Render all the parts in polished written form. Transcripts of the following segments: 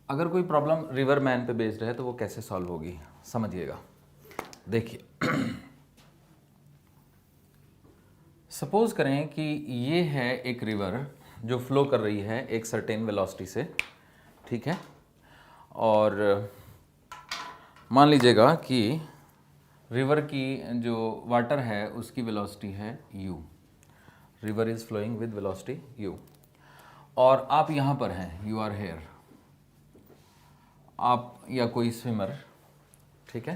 अगर कोई problem river man पे बेस्ड है तो वो कैसे सॉल्व होगी समझिएगा। देखिए सपोज करें कि ये है एक रिवर जो फ्लो कर रही है एक सर्टेन वेलोसिटी से, ठीक है, और मान लीजिएगा कि रिवर की जो वाटर है उसकी वेलोसिटी है u, river is flowing with velocity u, और आप यहाँ पर हैं, यू आर हेयर, आप या कोई स्विमर, ठीक है।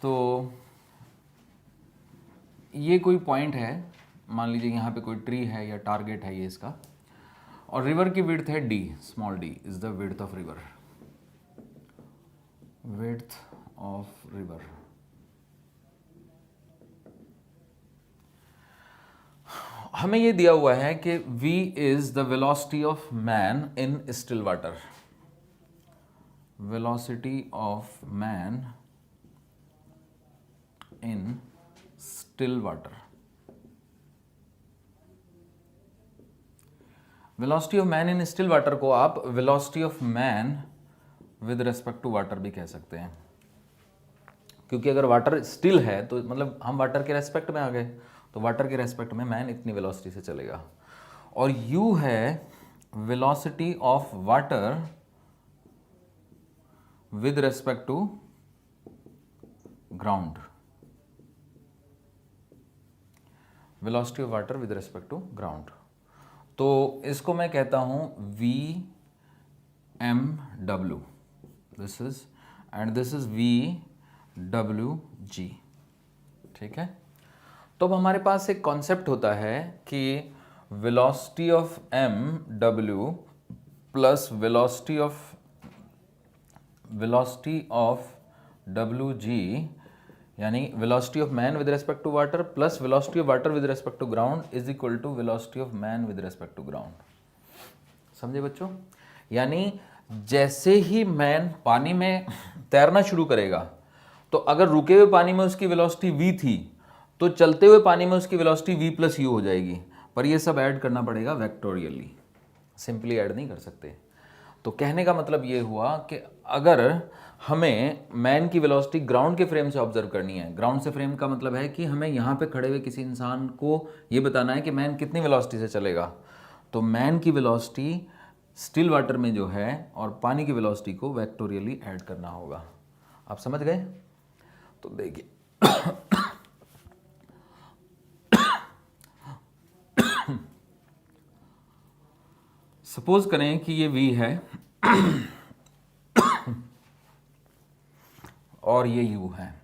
तो ये कोई पॉइंट है, मान लीजिए यहाँ पे कोई ट्री है या टारगेट है ये इसका, और रिवर की विड्थ है d, small d is the width of river, width of river. हमें ये दिया हुआ है कि v is the velocity of man in still water, velocity of man in still water. Velocity of man in still water को आप velocity of man with respect to water भी कह सकते हैं, क्योंकि अगर वाटर स्टिल है तो मतलब हम वाटर के रेस्पेक्ट में आ गए, तो वाटर के रेस्पेक्ट में मैन इतनी वेलोसिटी से चलेगा। और u है velocity of water with respect to ground, velocity of water with respect to ground. तो इसको मैं कहता हूं VMW, this is, and this is VWG, ठीक है। तो अब हमारे पास एक कॉन्सेप्ट होता है कि velocity of MW plus velocity of WG, यानी velocity of man with respect to water plus velocity of water with respect to ground is equal to velocity of man with respect to ground. समझे बच्चों? यानी जैसे ही man पानी में तैरना शुरू करेगा, तो अगर रुके हुए पानी में उसकी वेलोसिटी v थी, तो चलते हुए पानी में उसकी वेलोसिटी v प्लस u हो जाएगी। पर ये सब ऐड करना पड़ेगा वेक्टोरियली, सिंपली ऐड नहीं कर सकते। तो कहने का मतलब ये हुआ कि अगर हमें मैन की वेलोसिटी ग्राउंड के फ्रेम से ऑब्जर्व करनी है, ग्राउंड से फ्रेम का मतलब है कि हमें यहाँ पे खड़े हुए किसी इंसान को ये बताना है कि मैन कितनी वेलोसिटी से चलेगा, तो मैन की वेलोसिटी स्टिल वाटर में जो है और पानी की वेलोसिटी को वेक्टोरियली ऐड करना होगा। आप समझ गए? तो देखिए सपोज करें कि ये v है और ये u है,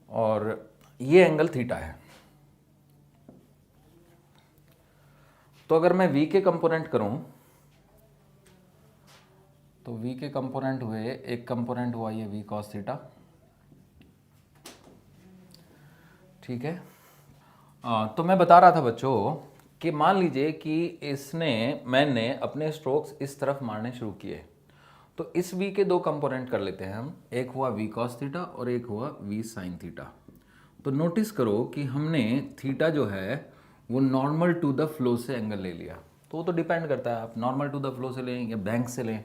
और ये एंगल थीटा है। तो अगर मैं v के कंपोनेंट करूं, तो v के कंपोनेंट हुए, एक कंपोनेंट हुआ ये v cos थीटा, ठीक है। तो मैं बता रहा था बच्चों कि मान लीजिए कि मैंने अपने स्ट्रोक्स इस तरफ मारने शुरू किए, तो इस v के दो कंपोनेंट कर लेते हैं हम, एक हुआ v cos थीटा और एक हुआ v sin थीटा। तो नोटिस करो कि हमने थीटा जो है वो नॉर्मल टू द फ्लो से एंगल ले लिया। तो वो तो डिपेंड करता है, आप नॉर्मल टू द फ्लो से लें या बैंक से लें,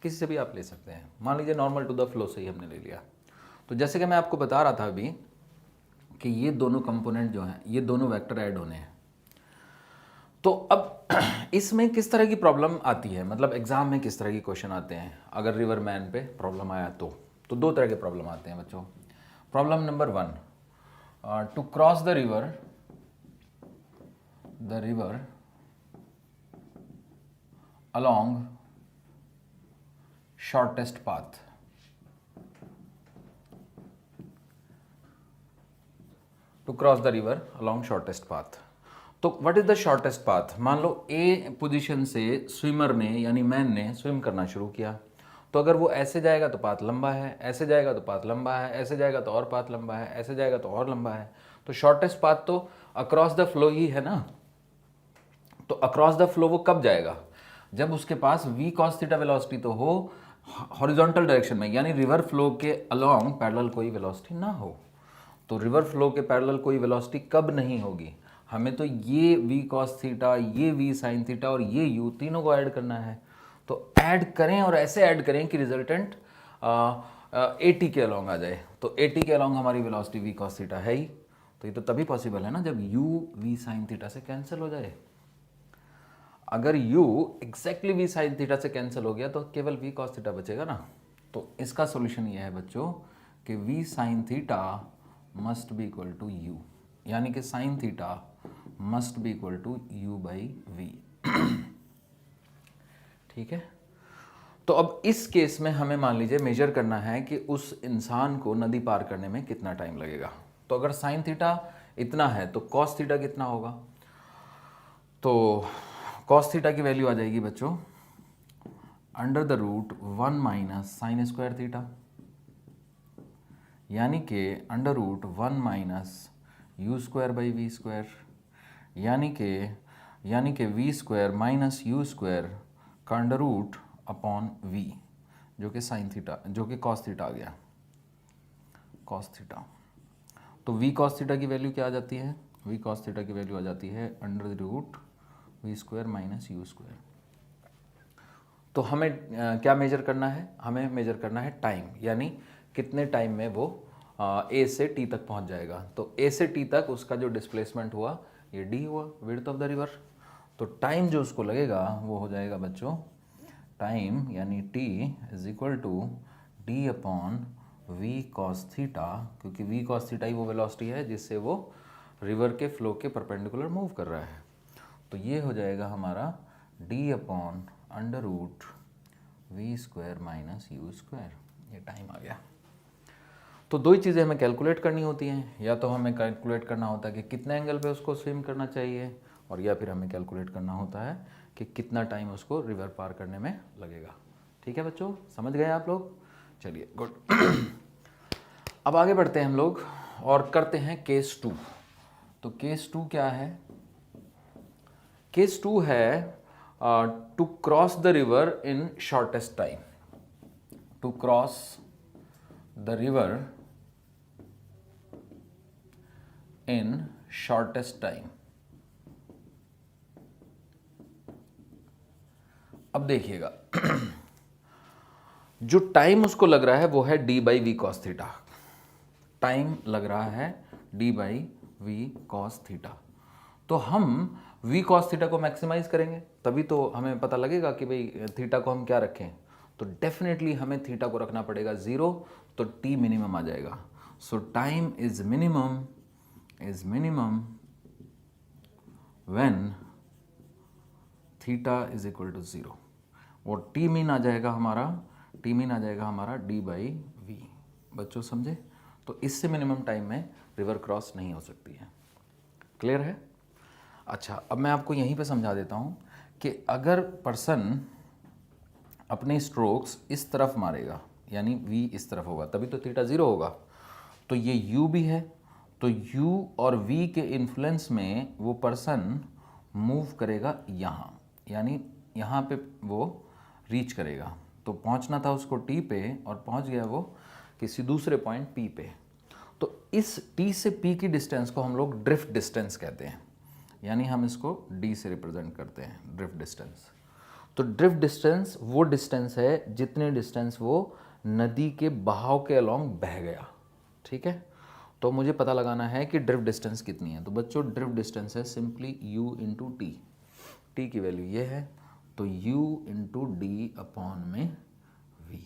किसी से भी आप ले सकते हैं। मान लीजिए नॉर्मल टू द फ्लो से ही हमने ले लिया। तो जैसे कि मैं आपको बता रहा था अभी कि ये दोनों कंपोनेंट जो हैं, ये दोनों वेक्टर ऐड होने हैं। तो अब इसमें किस तरह की प्रॉब्लम आती है, मतलब एग्जाम में किस तरह की क्वेश्चन आते हैं अगर रिवर मैन पे प्रॉब्लम आया तो दो तरह के प्रॉब्लम आते हैं बच्चों। Problem number 1, to cross the river along shortest path, to cross the river along shortest path। तो what is the shortest path? मान लो ए पोजीशन से स्विमर ने यानी मैन ने स्विम करना शुरू किया, तो अगर वो ऐसे जाएगा तो पाथ लंबा है, ऐसे जाएगा तो पाथ लंबा है, ऐसे जाएगा तो और पाथ लंबा है, ऐसे जाएगा तो और लंबा है। तो शॉर्टेस्ट पाथ तो अक्रॉस द फ्लो ही है ना। तो अक्रॉस द फ्लो वो कब जाएगा? जब उसके पास v cos थीटा वेलोसिटी तो हो हॉरिजॉन्टल डायरेक्शन में, यानी रिवर फ्लो के अलोंग पैरेलल कोई वेलोसिटी ना हो। तो रिवर फ्लो के पैरेलल कोई वेलोसिटी कब नहीं होगी? हमें तो ये v cos थीटा, ये v sin थीटा और ये u तीनों को ऐड करना है। तो ऐड करें और ऐसे ऐड करें कि रिजल्टेंट AT के अलॉन्ग आ जाए। तो AT के अलॉन्ग हमारी वेलोसिटी v cos थीटा है ही। तो ये तो तभी पॉसिबल है ना जब u v sin थीटा से कैंसिल हो जाए। अगर u exactly v sin theta से कैंसिल हो गया तो केवल v cos थीटा बचेगा ना। तो इसका सॉल्यूशन ये है बच्चों कि v sin theta must be equal to u, यानी कि sin theta must be equal to u by v। ठीक है। तो अब इस केस में हमें मान लीजिए मेजर करना है कि उस इंसान को नदी पार करने में कितना टाइम लगेगा। तो अगर sin थीटा इतना है तो cos थीटा कितना होगा? तो cos थीटा की वैल्यू आ जाएगी बच्चों under the root 1 minus sine square theta, यानी कि under root 1 minus u square by v square, यानी कि v square minus u square का अंडर रूट अपॉन वी, जो कि साइन थीटा, जो कि कॉस थीटा आ गया, कॉस थीटा। तो वी कॉस थीटा की वैल्यू क्या आ जाती है? वी कॉस थीटा की वैल्यू आ जाती है under the root v square minus u square. तो हमें क्या मेजर करना है? हमें मेजर करना है टाइम, यानी कितने टाइम में वो ए से टी तक पहुंच जाएगा। तो ए से टी तक उसका जो डिस्प्लेसमेंट हुआ ये डी हुआ, विड्थ ऑफ द रिवर। तो टाइम जो उसको लगेगा वो हो जाएगा बच्चों टाइम, यानी t is equal to d upon v cos theta, क्योंकि वी कॉस थीटा ही वो वेलोसिटी है जिससे वो रिवर के फ्लो के परपेंडिकुलर मूव कर रहा है। तो ये हो जाएगा हमारा d upon under root v square minus u square, ये टाइम आ गया। तो दो ही चीज़ें हमें कैलकुलेट करनी होती हैं, या तो हमें कैलकुलेट करना होता है कि कितने एंगल पे उसको स्विम करना चाहिए, और या फिर हमें कैलकुलेट करना होता है कि कितना टाइम उसको रिवर पार करने में लगेगा। ठीक है बच्चों, समझ गए आप लोग? चलिए गुड। अब आगे बढ़ते हैं हम लोग और करते हैं केस 2। तो केस 2 क्या है? केस 2 है to cross the river in shortest time, to cross the river in shortest time. अब देखिएगा जो टाइम उसको लग रहा है वो है d by v cos theta, time लग रहा है d by v cos theta. तो हम वी कॉस थीटा को मैक्सिमाइज करेंगे तभी तो हमें पता लगेगा कि भाई थीटा को हम क्या रखें। तो डेफिनेटली हमें थीटा को रखना पड़ेगा 0, तो टी मिनिमम आ जाएगा। So time is minimum when theta is equal to 0, और टी मीन आ जाएगा हमारा डी बाई वी। बच्चों समझे? तो इससे मिनिमम टाइम में रिवर क्रॉस नहीं हो सकती है। क्लियर है? अच्छा, अब मैं आपको यहीं पे समझा देता हूँ कि अगर पर्सन अपने स्ट्रोक्स इस तरफ मारेगा, यानी v इस तरफ होगा, तभी तो थीटा 0 होगा। तो ये u भी है, तो u और v के इन्फ्लुएंस में वो पर्सन मूव करेगा यहाँ, यानी यहाँ पे वो रीच करेगा। तो पहुँचना था उसको t पे और पहुँच गया वो किसी दूसरे पॉइंट p पे। तो इस t से p की डिस्टेंस को हम लोग ड्रिफ्ट डिस्टेंस कहते हैं, यानी हम इसको d से रिप्रेजेंट करते हैं, ड्रिफ्ट डिस्टेंस। तो ड्रिफ्ट डिस्टेंस वो डिस्टेंस है जितने डिस्टेंस वो नदी के बहाव के अलॉन्ग बह गया। ठीक है, तो मुझे पता लगाना है कि ड्रिफ्ट डिस्टेंस कितनी है। तो बच्चों ड्रिफ्ट डिस्टेंस है simply u into T, T की वैल्यू ये है, तो u इंटू डी अपॉन में v।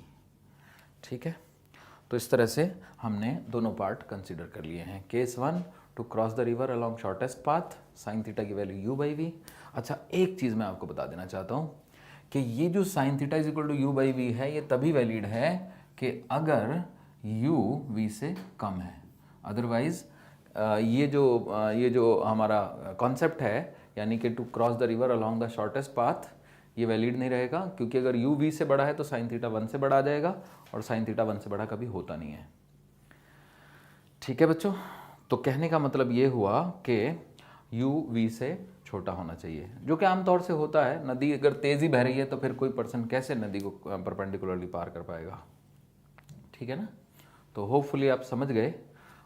ठीक है, तो इस तरह से हमने दोनों पार्ट कंसीडर कर लिए हैं। Case 1 to cross the river along shortest path, sine theta की वैल्यू u बाई वी। अच्छा, एक चीज़ मैं आपको बता देना चाहता हूँ कि ये जो sine theta is equal to u by v है, ये तभी वैलिड है कि अगर u v से कम है। अदरवाइज ये जो हमारा कॉन्सेप्ट है, यानी कि to cross the river along the shortest path, ये वैलिड नहीं रहेगा, क्योंकि अगर u v से बड़ा है तो साइन थीटा 1 से बड़ा आ जाएगा, और साइन थीटा 1 से बड़ा कभी होता नहीं है। ठीक है बच्चों, तो कहने का मतलब ये हुआ कि u v से छोटा होना चाहिए, जो कि आमतौर से होता है। नदी अगर तेज़ी बह रही है तो फिर कोई पर्सन कैसे नदी को परपेंडिकुलरली पार कर पाएगा? ठीक है ना? तो होपफुली आप समझ गए,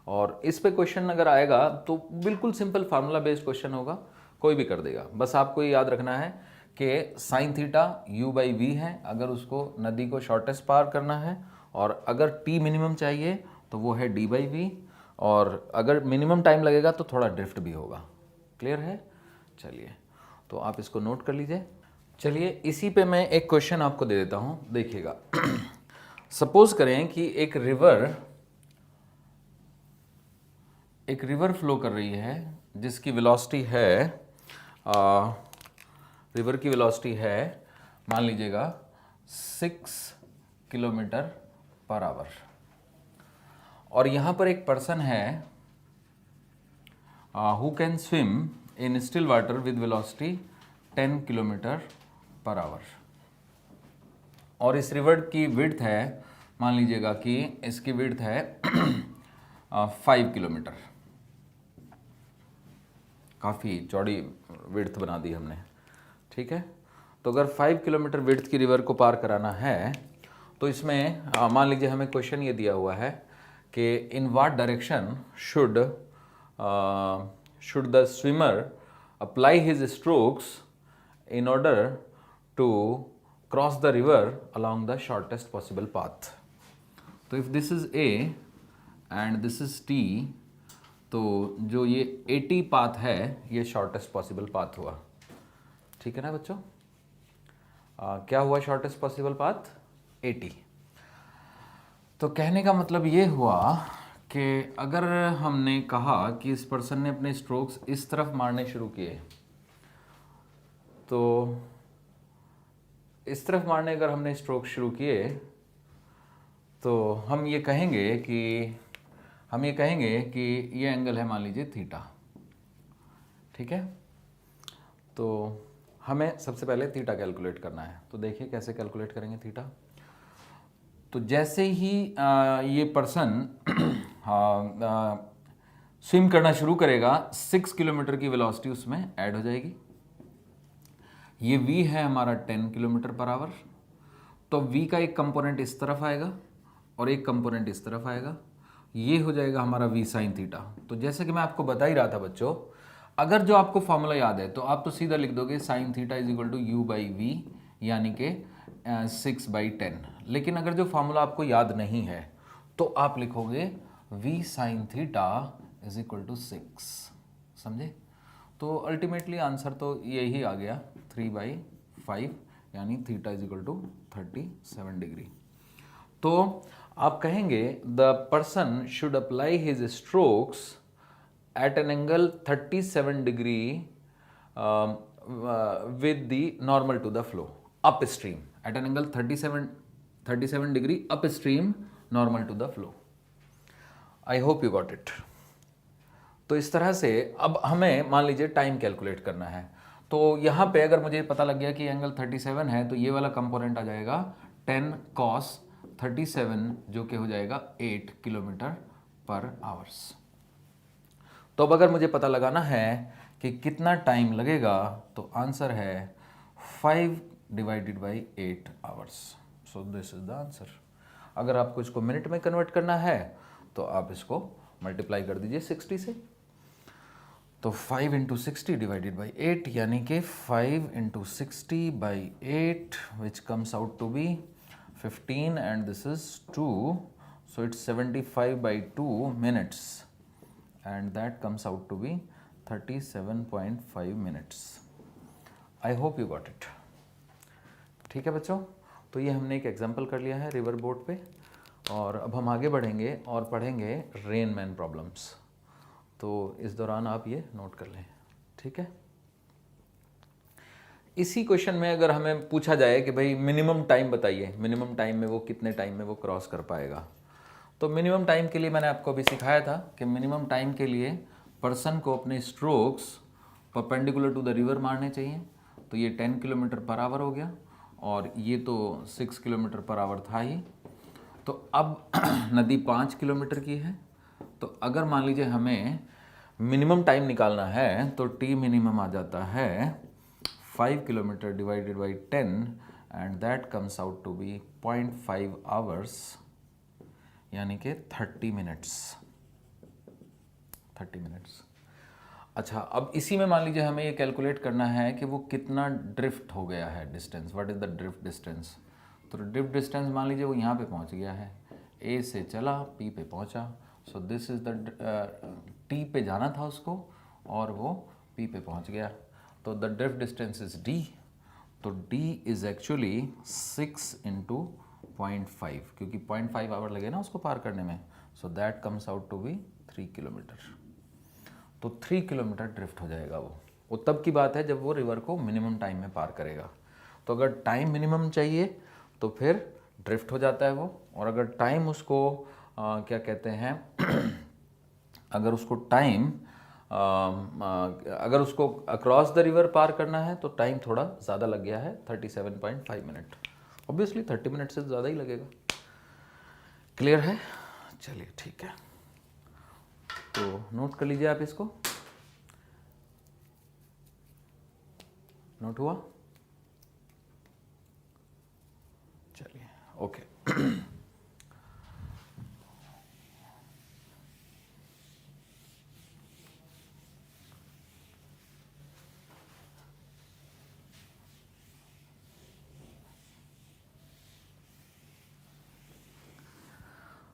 और इस पे क्वेश्चन अगर आएगा तो बिल्कुल सिंपल फार्मूला बेस्ड क्वेश्चन होगा, कोई भी कर देगा। बस आपको ये याद रखना है कि sine theta u by v है, अगर उसको नदी को शॉर्टेस्ट पार करना है, और अगर t मिनिमम चाहिए तो वो है d बाई वी, और अगर मिनिमम टाइम लगेगा तो थोड़ा ड्रिफ्ट भी होगा। क्लियर है? चलिए, तो आप इसको नोट कर लीजिए। चलिए, इसी पे मैं एक क्वेश्चन आपको दे देता हूँ, देखिएगा। सपोज करें कि एक रिवर फ्लो कर रही है जिसकी वेलोसिटी है, रिवर की वेलोसिटी है, मान लीजिएगा 6 किलोमीटर पर आवर, और यहाँ पर एक पर्सन है who can swim in still water with velocity 10 kilometre per our, और इस रिवर की विड्थ है, मान लीजिएगा कि इसकी विड्थ है 5 किलोमीटर। काफ़ी चौड़ी विड्थ बना दी हमने, ठीक है। तो अगर 5 किलोमीटर विड्थ की रिवर को पार कराना है तो इसमें मान लीजिए हमें क्वेश्चन ये दिया हुआ है कि in what direction should the swimmer apply his strokes in order to cross the river along the shortest possible path. तो if this is A and this is T, तो जो ये 80 पाथ है ये शॉर्टेस्ट पॉसिबल पाथ हुआ, ठीक है ना बच्चों? क्या हुआ शॉर्टेस्ट पॉसिबल पाथ? 80। तो कहने का मतलब ये हुआ कि अगर हमने कहा कि इस पर्सन ने अपने स्ट्रोक्स इस तरफ मारने शुरू किए, तो इस तरफ मारने अगर हमने स्ट्रोक शुरू किए तो हम ये कहेंगे कि ये एंगल है मान लीजिए थीटा, ठीक है। तो हमें सबसे पहले थीटा कैलकुलेट करना है, तो देखिए कैसे कैलकुलेट करेंगे थीटा। तो जैसे ही ये पर्सन स्विम करना शुरू करेगा, 6 किलोमीटर की वेलोसिटी उसमें ऐड हो जाएगी। ये v है हमारा 10 किलोमीटर पर आवर, तो v का एक कंपोनेंट इस तरफ आएगा और एक कंपोनेंट इस तरफ आएगा, ये हो जाएगा हमारा v साइन थीटा। तो जैसे कि मैं आपको बता ही रहा था बच्चों, अगर जो आपको फॉर्मूला याद है तो आप तो सीधा लिख दोगे sine theta is equal to u by v, यानी कि 6/10। लेकिन अगर जो फॉर्मूला आपको याद नहीं है तो आप लिखोगे v sine theta is equal to 6। समझे? तो अल्टीमेटली आंसर तो यही आ गया 3/5, यानी theta is equal to 37 degree. तो आप कहेंगे the person should apply his strokes at an angle 37 degree with the normal to the flow upstream, at an angle 37 degree upstream normal to the flow. I hope you got it. तो इस तरह से अब हमें मान लीजिए time calculate करना है, तो यहाँ पे अगर मुझे पता लग गया कि एंगल 37 है तो ये वाला कंपोनेंट आ जाएगा 10 cos 37, जो कि हो जाएगा 8 किलोमीटर पर आवर्स। तो अब अगर मुझे पता लगाना है कि कितना टाइम लगेगा तो आंसर है 5 divided by 8 hours. So this is the answer. अगर आपको इसको मिनट में कन्वर्ट करना है तो आप इसको मल्टीप्लाई कर दीजिए 60 से। तो 5 इंटू 60 डिवाइडेड बाई 8, यानी कि 5 into 60 by 8, which comes out to be 15 and this is 2, so it's 75/2 minutes. And that comes out to be 37.5 minutes. I hope you got it. ठीक है बच्चों, तो ये हमने एक एग्जाम्पल कर लिया है रिवर बोट पे, और अब हम आगे बढ़ेंगे और पढ़ेंगे रेन मैन प्रॉब्लम्स। तो इस दौरान आप ये नोट कर लें, ठीक है। इसी क्वेश्चन में अगर हमें पूछा जाए कि भाई मिनिमम टाइम बताइए, मिनिमम टाइम में वो कितने टाइम में वो क्रॉस कर पाएगा, तो मिनिमम टाइम के लिए मैंने आपको अभी सिखाया था कि मिनिमम टाइम के लिए पर्सन को अपने strokes perpendicular to the river मारने चाहिए। तो ये 10 किलोमीटर पर आवर हो गया, और ये तो 6 किलोमीटर पर आवर था ही। तो अब नदी 5 किलोमीटर की है, तो अगर मान लीजिए हमें मिनिमम टाइम निकालना है तो टी मिनिमम आ जाता है 5 kilometre divided by 10, and that comes out to be 0.5 hours, यानी कि 30 मिनट्स। 30 मिनट्स। अच्छा, अब इसी में मान लीजिए हमें ये कैलकुलेट करना है कि वो कितना ड्रिफ्ट हो गया है, distance, what is the drift distance. तो ड्रिफ्ट डिस्टेंस मान लीजिए वो यहाँ पे पहुँच गया है, ए से चला पी पे पहुँचा, so this is the T पे जाना था उसको और वो पी पे पहुँच गया, तो the drift distance is D. तो d इज़ एक्चुअली 6 इंटू 0.5, क्योंकि 0.5 आवर लगे ना उसको पार करने में, so that comes out to be 3 kilometre. तो 3 किलोमीटर ड्रिफ्ट हो जाएगा वो तब की बात है जब वो रिवर को मिनिमम टाइम में पार करेगा। तो अगर टाइम मिनिमम चाहिए तो फिर ड्रिफ्ट हो जाता है वो, और अगर टाइम उसको क्या कहते हैं अगर उसको टाइम अगर उसको अक्रॉस द रिवर पार करना है तो टाइम थोड़ा ज़्यादा लग गया है, 37.5 मिनट। ऑब्वियसली 30 मिनट से ज़्यादा ही लगेगा। क्लियर है? चलिए ठीक है, तो नोट कर लीजिए आप इसको। नोट हुआ? चलिए ओके।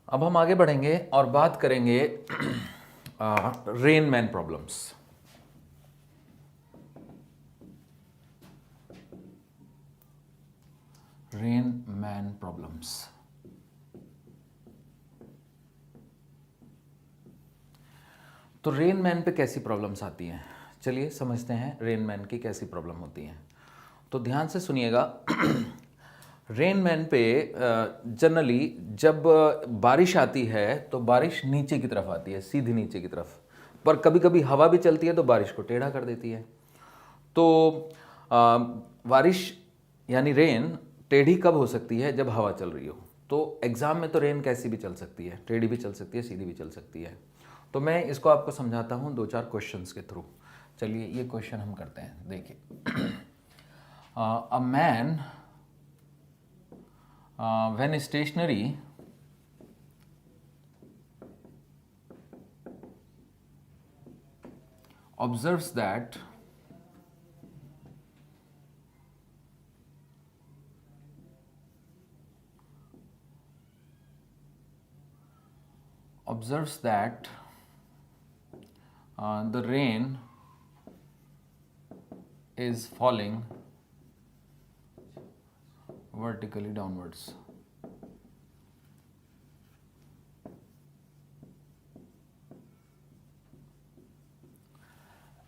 अब हम आगे बढ़ेंगे और बात करेंगे rain man problems. Rain man problems. तो रेन मैन पे कैसी प्रॉब्लम्स आती हैं, चलिए समझते हैं रेन मैन की कैसी प्रॉब्लम होती हैं। तो ध्यान से सुनिएगा। रेन मैन पे जनरली जब बारिश आती है तो बारिश नीचे की तरफ आती है, सीधी नीचे की तरफ, पर कभी कभी हवा भी चलती है तो बारिश को टेढ़ा कर देती है। तो बारिश यानी रेन टेढ़ी कब हो सकती है? जब हवा चल रही हो। तो एग्ज़ाम में तो रेन कैसी भी चल सकती है, टेढ़ी भी चल सकती है, सीधी भी चल सकती है। तो मैं इसको आपको समझाता हूँ 2-4 क्वेश्चंस के थ्रू। चलिए ये क्वेश्चन हम करते हैं, देखिए। A man when stationary observes that the rain is falling vertically downwards.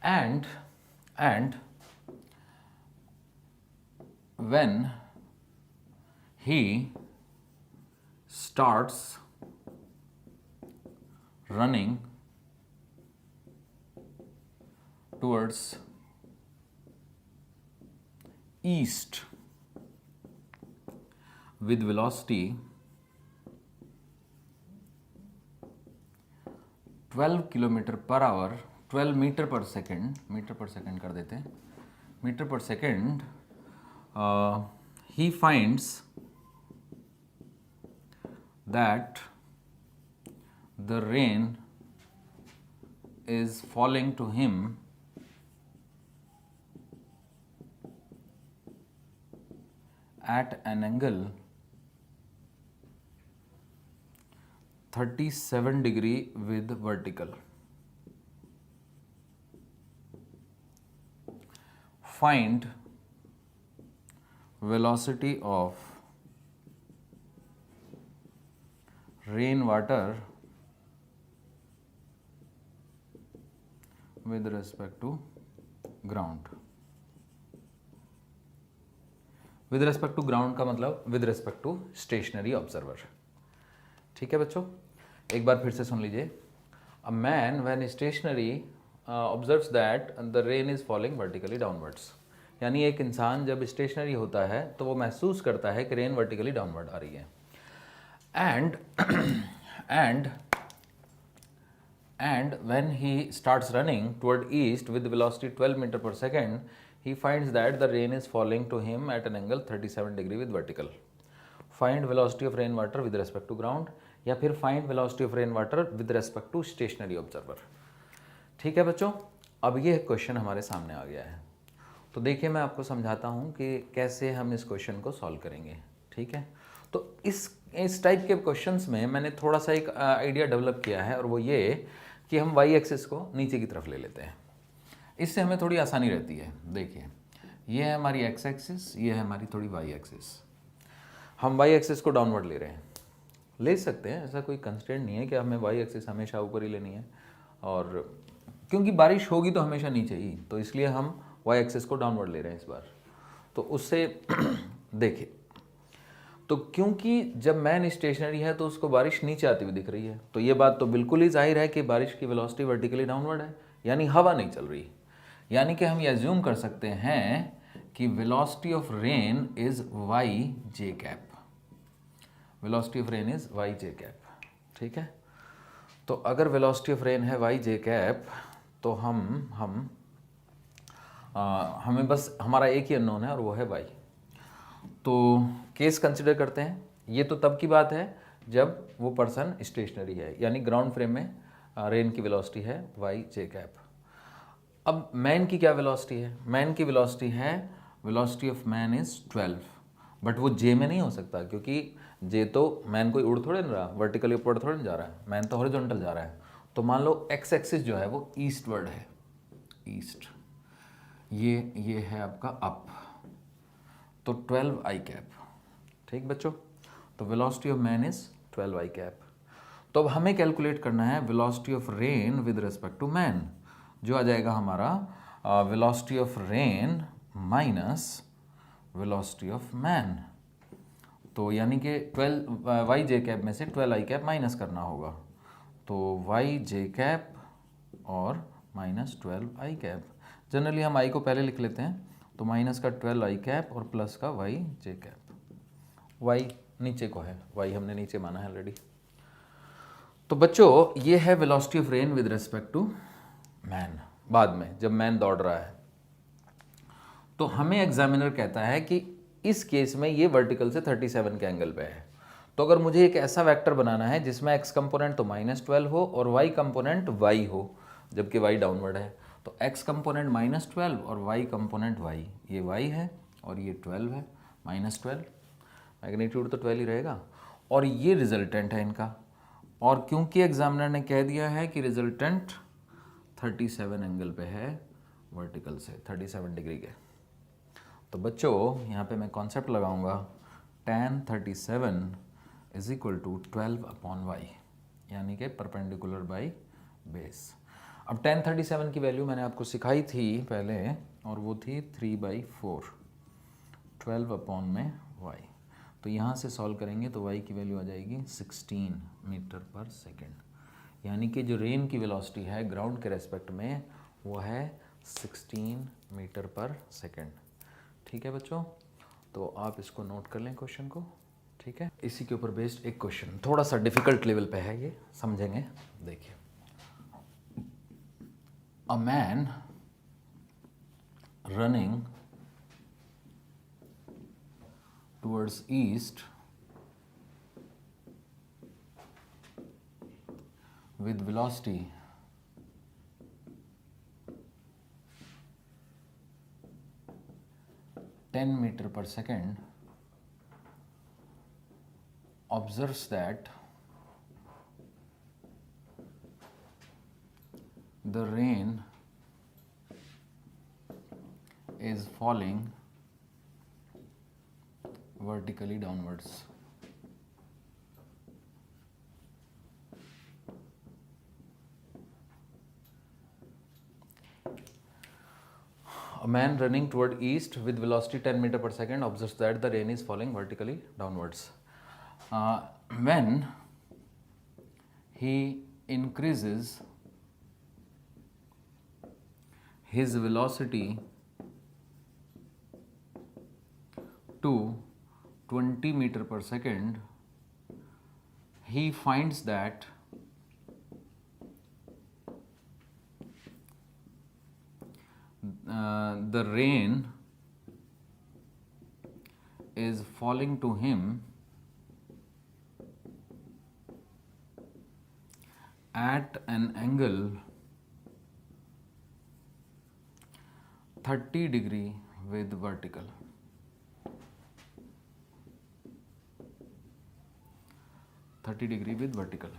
And when he starts running towards east with velocity 12 kilometre per hour, 12 metre पर सेकेंड कर देते हैं, मीटर पर second, he finds that the rain is falling to him at an angle 37 degree with vertical. Find velocity of rainwater with respect to ground. With respect to ground का मतलब with respect to stationary observer. ठीक है बच्चों, एक बार फिर से सुन लीजिए। A man when stationary observes that the rain is falling vertically downwards, यानी एक इंसान जब स्टेशनरी होता है तो वो महसूस करता है कि रेन वर्टिकली डाउनवर्ड आ रही है। And when he starts running toward east with velocity 12 meter per second, he finds that the rain is falling to him at an angle 37 degree with vertical. Find velocity of rainwater with respect to ground, या फिर find velocity of rainwater with respect to stationary observer. ठीक है बच्चों, अब ये question हमारे सामने आ गया है। तो देखिए मैं आपको समझाता हूँ कि कैसे हम इस क्वेश्चन को सॉल्व करेंगे। ठीक है, तो इस टाइप के क्वेश्चंस में मैंने थोड़ा सा एक आइडिया डेवलप किया है, और वो ये कि हम वाई एक्सिस को नीचे की तरफ ले लेते हैं। इससे हमें थोड़ी आसानी रहती है। देखिए ये है हमारी एक्स एक्सिस, ये है हमारी थोड़ी वाई एक्सिस। हम वाई एक्सिस को डाउनवर्ड ले रहे हैं, ले सकते हैं, ऐसा कोई कंस्ट्रेंट नहीं है कि हमें वाई एक्सिस हमेशा ऊपर ही लेनी है, और क्योंकि बारिश होगी तो हमेशा नीचे ही, तो इसलिए हम वाई एक्सिस को डाउनवर्ड ले रहे हैं इस बार। तो उससे देखिए, तो क्योंकि जब मैन स्टेशनरी है तो उसको बारिश नीचे आती हुई दिख रही है, तो ये बात तो बिल्कुल ही जाहिर है कि बारिश की वेलोसिटी वर्टिकली डाउनवर्ड है, यानी हवा नहीं चल रही। यानी कि हम ये अज्यूम कर सकते हैं कि velocity of rain is y j cap. Velocity of rain is y j cap. ठीक है, तो अगर वेलोसिटी ऑफ रेन है वाई जे कैप, तो हमें बस हमारा एक ही अननोन है और वो है वाई। तो केस कंसिडर करते हैं। ये तो तब की बात है जब वो पर्सन स्टेशनरी है, यानी ग्राउंड फ्रेम में रेन की वेलोसिटी है वाई जे कैप। अब मैन की क्या वेलोसिटी है? मैन की वेलोसिटी है, velocity of man is 12, but वो जे में नहीं हो सकता, क्योंकि जे तो मैन कोई उड़ थोड़े नहीं रहा, वर्टिकली ऊपर थोड़े नहीं जा रहा है, मैन तो हॉरिजॉन्टल जा रहा है। तो मान लो एक्स एक्सिस जो है वो ईस्टवर्ड है, ईस्ट, ये है आपका अप, तो 12 आई कैप। ठीक बच्चों, तो velocity of man is 12 i cap. तो अब हमें कैलकुलेट करना है velocity of rain with respect to man, जो आ जाएगा हमारा velocity of rain minus velocity of man. तो यानी कि 12 वाई जे कैप में से 12 आई कैप माइनस करना होगा, तो वाई जे कैप और माइनस 12 आई कैप। जनरली हम आई को पहले लिख लेते हैं, तो माइनस का 12 आई कैप और प्लस का वाई जे कैप। वाई नीचे को है, वाई हमने नीचे माना है ऑलरेडी। तो बच्चों ये है velocity of rain with respect to man, बाद में जब मैन दौड़ रहा है। तो हमें एग्जामिनर कहता है कि इस केस में ये वर्टिकल से 37 के एंगल पे है। तो अगर मुझे एक ऐसा वेक्टर बनाना है जिसमें एक्स कंपोनेंट तो -12 हो और वाई कंपोनेंट वाई हो, जबकि वाई डाउनवर्ड है, तो एक्स कंपोनेंट -12 और वाई कंपोनेंट वाई, ये वाई है और ये 12 है, -12, मैग्नीट्यूड तो 12 ही रहेगा, और ये रिजल्टेंट है इनका। और क्योंकि एग्जामिनर ने कह दिया है कि रिजल्टेंट 37 एंगल पे है वर्टिकल से, 37 डिग्री के, तो बच्चों यहाँ पे मैं कॉन्सेप्ट लगाऊंगा tan 37 is equal to 12 upon y, यानी कि परपेंडिकुलर बाई बेस। अब tan 37 की वैल्यू मैंने आपको सिखाई थी पहले, और वो थी 3/4, 12 अपॉन में y। तो यहाँ से सॉल्व करेंगे तो y की वैल्यू आ जाएगी 16 मीटर पर सेकेंड, यानी कि जो रेन की वेलोसिटी है ग्राउंड के रेस्पेक्ट में वो है 16 मीटर पर सेकेंड। ठीक है बच्चों, तो आप इसको नोट कर लें क्वेश्चन को। ठीक है, इसी के ऊपर बेस्ड एक क्वेश्चन थोड़ा सा डिफिकल्ट लेवल पे है, ये समझेंगे। देखिए, अ man running towards east with velocity 10 meter per second observes that the rain is falling vertically downwards. A man running toward east with velocity 10 meter per second observes that the rain is falling vertically downwards. When he increases his velocity to 20 meter per second, he finds that the rain is falling to him at an angle 30 degree with vertical, 30 degree with vertical.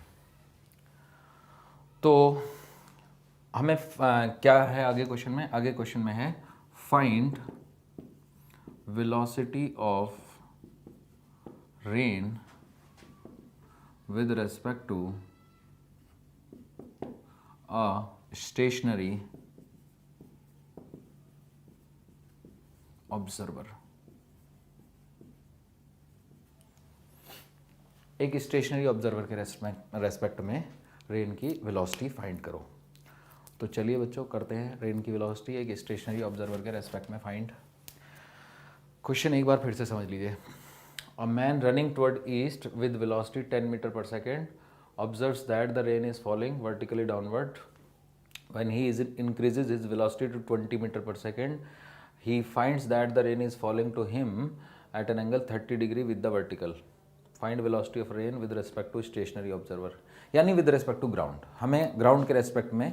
तो हमें क्या है आगे question में? आगे question में है find velocity of rain with respect to a stationary observer. एक स्टेशनरी ऑब्जर्वर के रेस्पेक्ट में रेन की वेलोसिटी फाइंड करो। तो चलिए बच्चों करते हैं रेन की वेलोसिटी एक स्टेशनरी ऑब्जर्वर के रेस्पेक्ट में फाइंड। क्वेश्चन एक बार फिर से समझ लीजिए। A man running toward east with velocity 10 metre पर second observes that the rain is falling vertically downward. When he increases his velocity to 20 meter per second, he finds that the rain is falling to him at an angle 30 degree with the vertical. Find velocity of rain with respect to stationary observer, यानी with respect to ground। हमें ground के respect में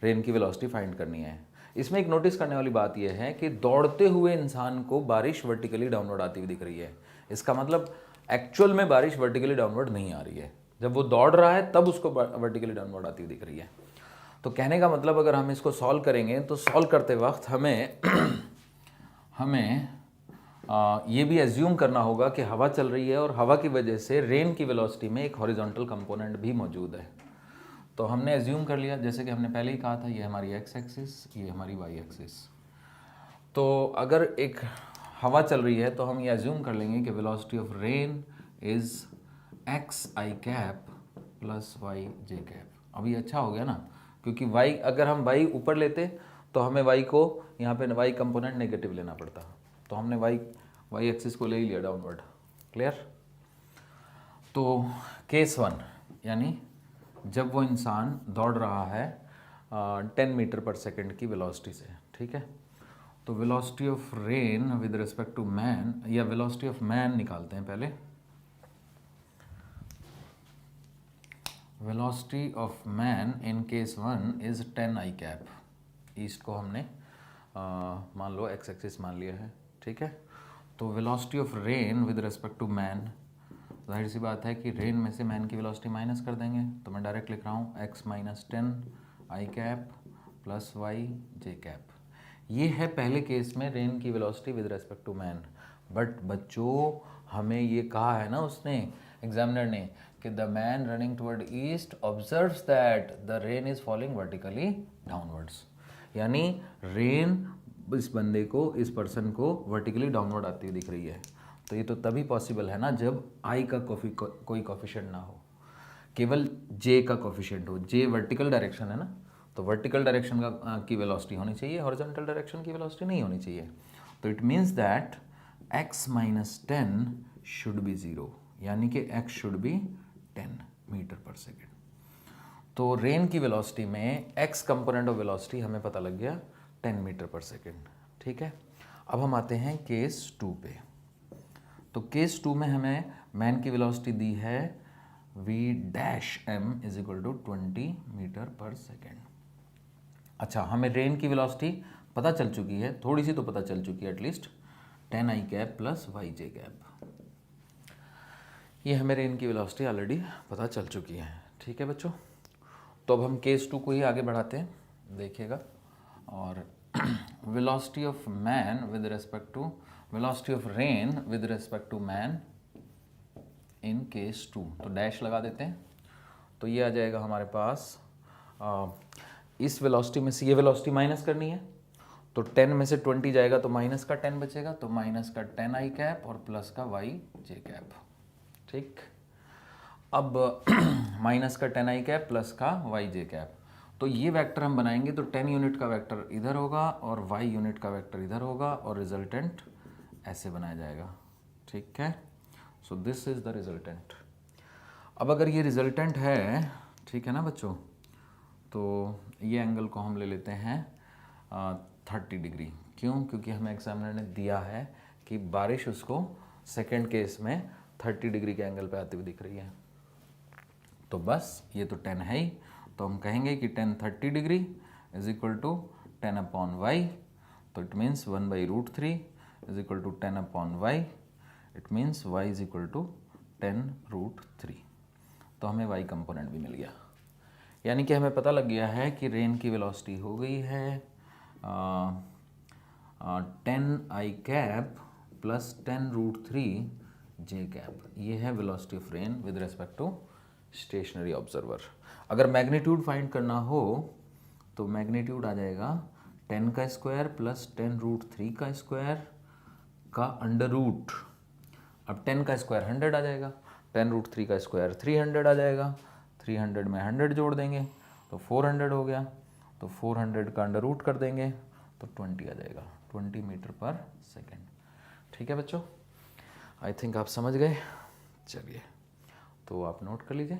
rain की velocity find करनी है। इसमें एक notice करने वाली बात यह है कि दौड़ते हुए इंसान को बारिश वर्टिकली डाउनवर्ड आती हुई दिख रही है। इसका मतलब एक्चुअल में बारिश वर्टिकली डाउनवर्ड नहीं आ रही है, जब वो दौड़ रहा है तब उसको वर्टिकली डाउनवर्ड आती हुई दिख रही है। तो कहने का मतलब अगर हम इसको सॉल्व करेंगे तो सॉल्व करते वक्त हमें ये भी एज्यूम करना होगा कि हवा चल रही है और हवा की वजह से रेन की वेलोसिटी में एक हॉरिजॉन्टल कंपोनेंट भी मौजूद है। तो हमने एज्यूम कर लिया, जैसे कि हमने पहले ही कहा था, ये हमारी एक्स एक्सिस, ये हमारी वाई एक्सिस। तो अगर एक हवा चल रही है तो हम ये एज्यूम कर लेंगे कि velocity of rain is x i cap plus y j cap. अभी अच्छा हो गया ना, क्योंकि y अगर हम y ऊपर लेते तो हमें y को यहाँ पे y कंपोनेंट नेगेटिव लेना पड़ता, तो हमने y एक्सिस को ले ही लिया डाउनवर्ड। क्लियर? तो केस 1 यानी जब वो इंसान दौड़ रहा है 10 मीटर पर सेकेंड की वेलोसिटी से, ठीक है। तो velocity of rain with respect to man, या वेलोसिटी ऑफ मैन निकालते हैं पहले। Velocity of man in case 1 is 10 i cap. East को हमने मान लो एक्स एक्सिस मान लिया है, ठीक है। तो velocity of rain with respect to man, जाहिर सी बात है कि रेन में से मैन की वेलोसिटी माइनस कर देंगे, तो मैं डायरेक्ट लिख रहा हूँ x minus 10 i cap plus y j cap. ये है पहले केस में रेन की velocity with respect to man. But बच्चों हमें ये कहा है ना उसने, एग्जामिनर ने, कि the man running toward east observes that the rain is falling vertically downwards, यानी रेन इस बंदे को, इस पर्सन को वर्टिकली डाउनवर्ड आती हुई दिख रही है। तो ये तो तभी पॉसिबल है ना जब आई का कोई कोफिशिएंट ना हो, केवल जे का कोफिशिएंट हो। जे वर्टिकल डायरेक्शन है ना, तो वर्टिकल डायरेक्शन की वेलोसिटी होनी चाहिए, हॉरिजॉन्टल डायरेक्शन की वेलोसिटी नहीं होनी चाहिए। तो it means that x minus 10 should be 0, यानी कि x शुड बी 10 मीटर पर सेकेंड। तो रेन की वेलोसिटी में x कंपोनेंट ऑफ वेलोसिटी हमें पता लग गया 10 मीटर पर सेकेंड, ठीक है। अब हम आते हैं केस 2 पे। तो केस 2 में हमें मैन की वेलोसिटी दी है v dash m is equal to 20 metre पर सेकेंड। अच्छा, हमें रेन की वेलोसिटी पता चल चुकी है, थोड़ी सी तो पता चल चुकी है at least, 10 i cap plus y j cap. ये हमें रेन की वेलोसिटी ऑलरेडी पता चल चुकी है, ठीक है बच्चों। तो अब हम केस 2 को ही आगे बढ़ाते हैं, देखिएगा। और velocity of man with respect to, velocity of rain with respect to man in case 2, तो डैश लगा देते हैं। तो ये आ जाएगा हमारे पास, इस वेलोसिटी में से ये वेलोसिटी माइनस करनी है, तो 10 में से 20 जाएगा तो माइनस का 10 बचेगा, तो माइनस का 10 आई कैप और प्लस का वाई जे कैप, ठीक। अब माइनस का 10 आई कैप प्लस का वाई जे कैप, तो ये वेक्टर हम बनाएंगे तो 10 यूनिट का वेक्टर इधर होगा और वाई यूनिट का वेक्टर इधर होगा और रिजल्टेंट ऐसे बनाया जाएगा, ठीक है। So this is the resultant. अब अगर ये रिजल्टेंट है, ठीक है ना बच्चों, तो ये एंगल को हम ले लेते हैं 30 डिग्री। क्यों? क्योंकि हमें एग्जामिनर ने दिया है कि बारिश उसको सेकेंड केस में 30 डिग्री के एंगल पे आती हुई दिख रही है। तो बस ये तो 10 है ही, तो हम कहेंगे कि 10 30 degree is equal to 10 upon y. तो it means 1/√3 is equal to 10 upon y, it means y is equal to 10√3। तो हमें y कंपोनेंट भी मिल गया, यानी कि हमें पता लग गया है कि रेन की वेलोसिटी हो गई है 10i cap plus 10√3 j cap. ये है velocity of rain with respect to stationary observer. अगर मैग्नीट्यूड फाइंड करना हो तो मैग्नीट्यूड आ जाएगा 10 का स्क्वायर प्लस 10√3 का स्क्वायर का अंडर रूट। अब 10 का स्क्वायर 100 आ जाएगा, 10√3 का स्क्वायर 300 आ जाएगा, 300 में 100 जोड़ देंगे तो 400 हो गया, तो 400 का अंडर रूट कर देंगे तो 20 आ जाएगा, 20 मीटर पर सेकेंड। ठीक है बच्चों, आई थिंक आप समझ गए। चलिए तो आप नोट कर लीजिए।